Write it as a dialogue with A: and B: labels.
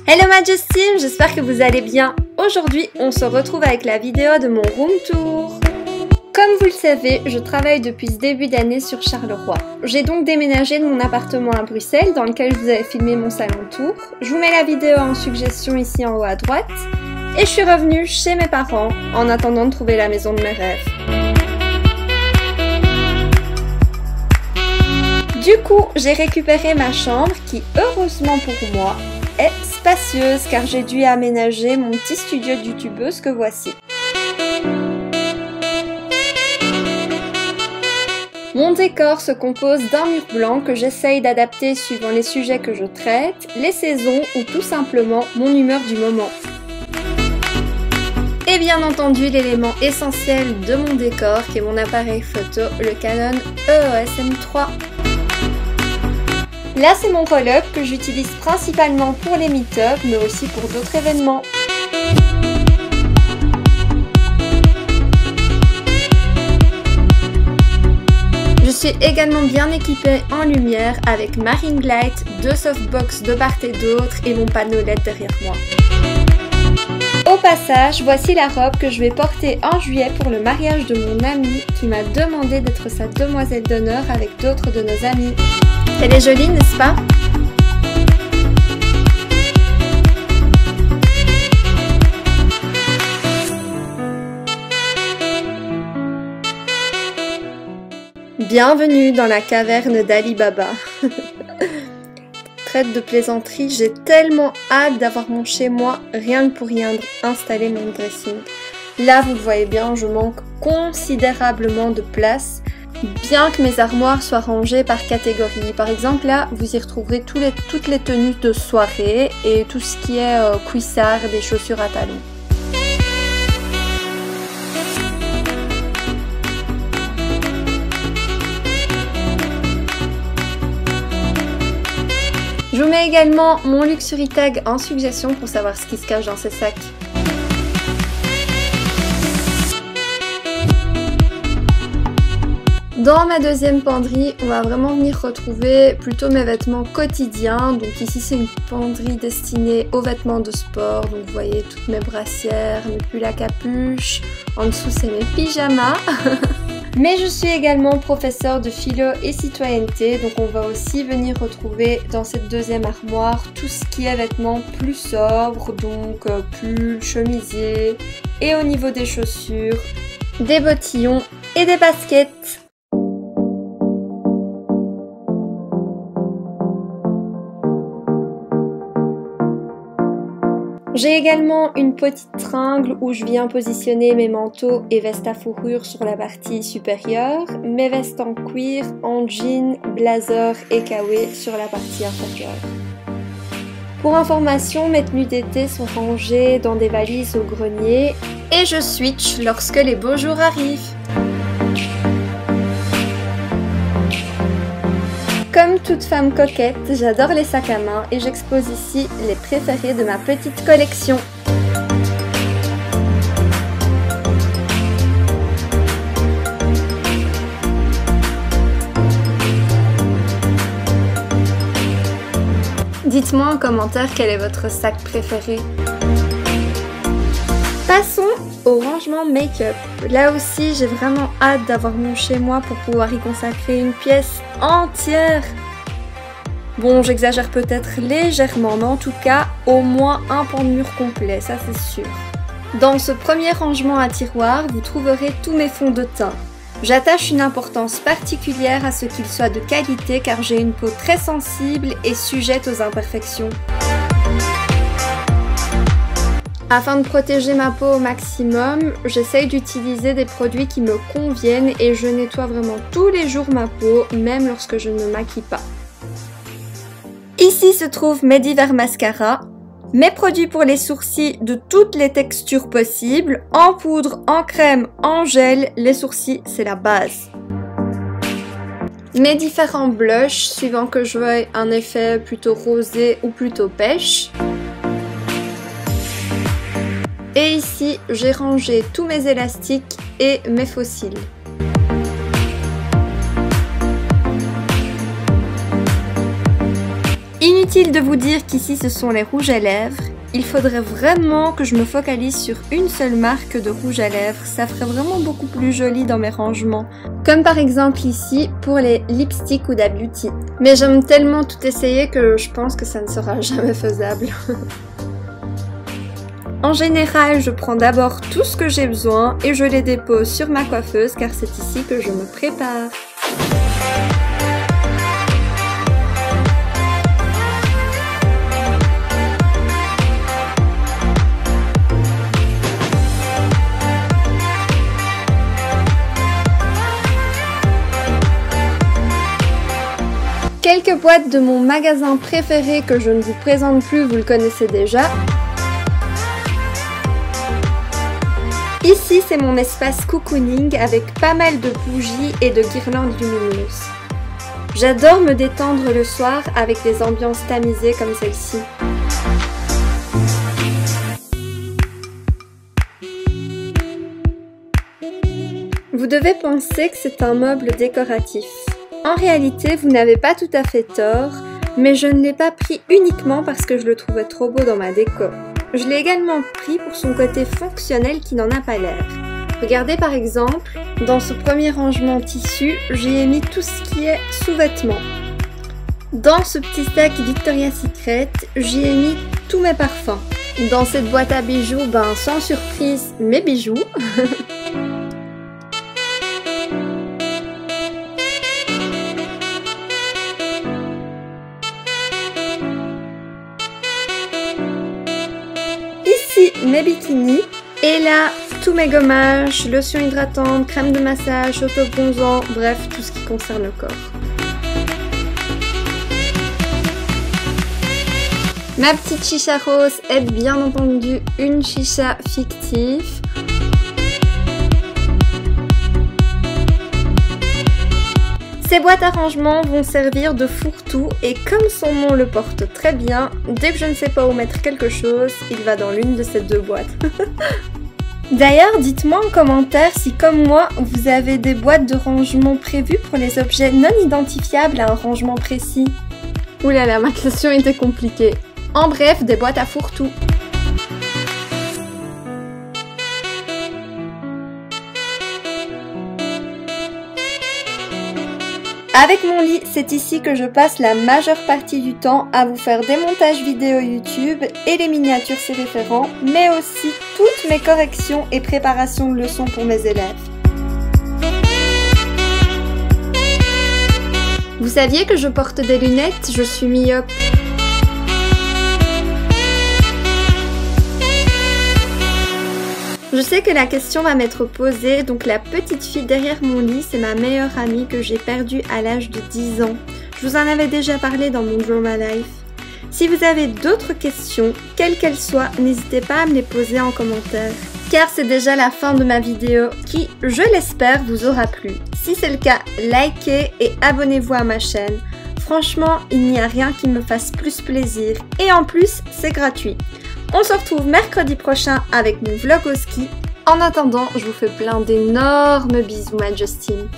A: Hello Majestim, j'espère que vous allez bien. Aujourd'hui, on se retrouve avec la vidéo de mon room tour. Comme vous le savez, je travaille depuis ce début d'année sur Charleroi. J'ai donc déménagé de mon appartement à Bruxelles, dans lequel je vous avais filmé mon salon tour. Je vous mets la vidéo en suggestion ici en haut à droite. Et je suis revenue chez mes parents, en attendant de trouver la maison de mes rêves. Du coup, j'ai récupéré ma chambre qui, heureusement pour moi, est spacieuse car j'ai dû aménager mon petit studio de youtubeuse que voici. Mon décor se compose d'un mur blanc que j'essaye d'adapter suivant les sujets que je traite, les saisons ou tout simplement mon humeur du moment. Et bien entendu l'élément essentiel de mon décor qui est mon appareil photo, le Canon EOS M3. Là c'est mon roll-up que j'utilise principalement pour les meet-up mais aussi pour d'autres événements. Je suis également bien équipée en lumière avec ma ring light, deux softbox de part et d'autre et mon panneau LED derrière moi. Au passage, voici la robe que je vais porter en juillet pour le mariage de mon amie qui m'a demandé d'être sa demoiselle d'honneur avec d'autres de nos amis. Elle est jolie, n'est-ce pas? Bienvenue dans la caverne d'Ali Baba. Traite de plaisanterie, j'ai tellement hâte d'avoir mon chez moi, rien que pour y installer mon dressing. Là, vous le voyez bien, je manque considérablement de place, bien que mes armoires soient rangées par catégorie. Par exemple, là, vous y retrouverez toutes les tenues de soirée et tout ce qui est cuissard, des chaussures à talons. Je vous mets également mon Luxury Tag en suggestion pour savoir ce qui se cache dans ces sacs. Dans ma deuxième penderie, on va vraiment venir retrouver plutôt mes vêtements quotidiens. Donc ici c'est une penderie destinée aux vêtements de sport. Donc vous voyez toutes mes brassières, mes pulls à capuche. En dessous c'est mes pyjamas. Mais je suis également professeure de philo et citoyenneté, donc on va aussi venir retrouver dans cette deuxième armoire tout ce qui est vêtements plus sobres, donc pulls, chemisiers, et au niveau des chaussures, des bottillons et des baskets. J'ai également une petite tringle où je viens positionner mes manteaux et vestes à fourrure sur la partie supérieure, mes vestes en cuir, en jean, blazer et kawé sur la partie inférieure. Pour information, mes tenues d'été sont rangées dans des valises au grenier et je switch lorsque les beaux jours arrivent. Comme toute femme coquette, j'adore les sacs à main et j'expose ici les préférés de ma petite collection. Dites-moi en commentaire quel est votre sac préféré. Passons au rangement make-up. Là aussi, j'ai vraiment hâte d'avoir mon chez moi pour pouvoir y consacrer une pièce entière. Bon, j'exagère peut-être légèrement, mais en tout cas, au moins un pan de mur complet, ça c'est sûr. Dans ce premier rangement à tiroir, vous trouverez tous mes fonds de teint. J'attache une importance particulière à ce qu'ils soient de qualité car j'ai une peau très sensible et sujette aux imperfections. Afin de protéger ma peau au maximum, j'essaye d'utiliser des produits qui me conviennent et je nettoie vraiment tous les jours ma peau, même lorsque je ne me maquille pas. Ici se trouvent mes divers mascaras, mes produits pour les sourcils de toutes les textures possibles, en poudre, en crème, en gel, les sourcils c'est la base. Mes différents blushs, suivant que je veuille un effet plutôt rosé ou plutôt pêche. Et ici, j'ai rangé tous mes élastiques et mes faux cils. Inutile de vous dire qu'ici ce sont les rouges à lèvres. Il faudrait vraiment que je me focalise sur une seule marque de rouge à lèvres, ça ferait vraiment beaucoup plus joli dans mes rangements. Comme par exemple ici pour les lipsticks Huda Beauty. Mais j'aime tellement tout essayer que je pense que ça ne sera jamais faisable. En général, je prends d'abord tout ce que j'ai besoin et je les dépose sur ma coiffeuse car c'est ici que je me prépare. Quelques boîtes de mon magasin préféré que je ne vous présente plus, vous le connaissez déjà. Ici, c'est mon espace cocooning avec pas mal de bougies et de guirlandes lumineuses. J'adore me détendre le soir avec des ambiances tamisées comme celle-ci. Vous devez penser que c'est un meuble décoratif. En réalité, vous n'avez pas tout à fait tort, mais je ne l'ai pas pris uniquement parce que je le trouvais trop beau dans ma déco. Je l'ai également pris pour son côté fonctionnel qui n'en a pas l'air. Regardez par exemple, dans ce premier rangement tissu, j'y ai mis tout ce qui est sous-vêtements. Dans ce petit sac Victoria's Secret, j'y ai mis tous mes parfums. Dans cette boîte à bijoux, sans surprise, mes bijoux. Mes bikinis et là tous mes gommages, lotion hydratante, crème de massage, auto-bronzant, bref tout ce qui concerne le corps. Ma petite chicha rose est bien entendu une chicha fictive. Ces boîtes à rangement vont servir de fourre-tout et comme son nom le porte très bien, dès que je ne sais pas où mettre quelque chose, il va dans l'une de ces deux boîtes. D'ailleurs, dites-moi en commentaire si comme moi, vous avez des boîtes de rangement prévues pour les objets non identifiables à un rangement précis. Ouh là là, ma question était compliquée. En bref, des boîtes à fourre-tout. Avec mon lit, c'est ici que je passe la majeure partie du temps à vous faire des montages vidéo YouTube et les miniatures s'y référant, mais aussi toutes mes corrections et préparations de leçons pour mes élèves. Vous saviez que je porte des lunettes? Je suis myope. Je sais que la question va m'être posée, donc la petite fille derrière mon lit, c'est ma meilleure amie que j'ai perdue à l'âge de 10 ans. Je vous en avais déjà parlé dans mon Draw My Life. Si vous avez d'autres questions, quelles qu'elles soient, n'hésitez pas à me les poser en commentaire. Car c'est déjà la fin de ma vidéo qui, je l'espère, vous aura plu. Si c'est le cas, likez et abonnez-vous à ma chaîne. Franchement, il n'y a rien qui me fasse plus plaisir. Et en plus, c'est gratuit. On se retrouve mercredi prochain avec mon vlog au ski. En attendant, je vous fais plein d'énormes bisous, ma Justine.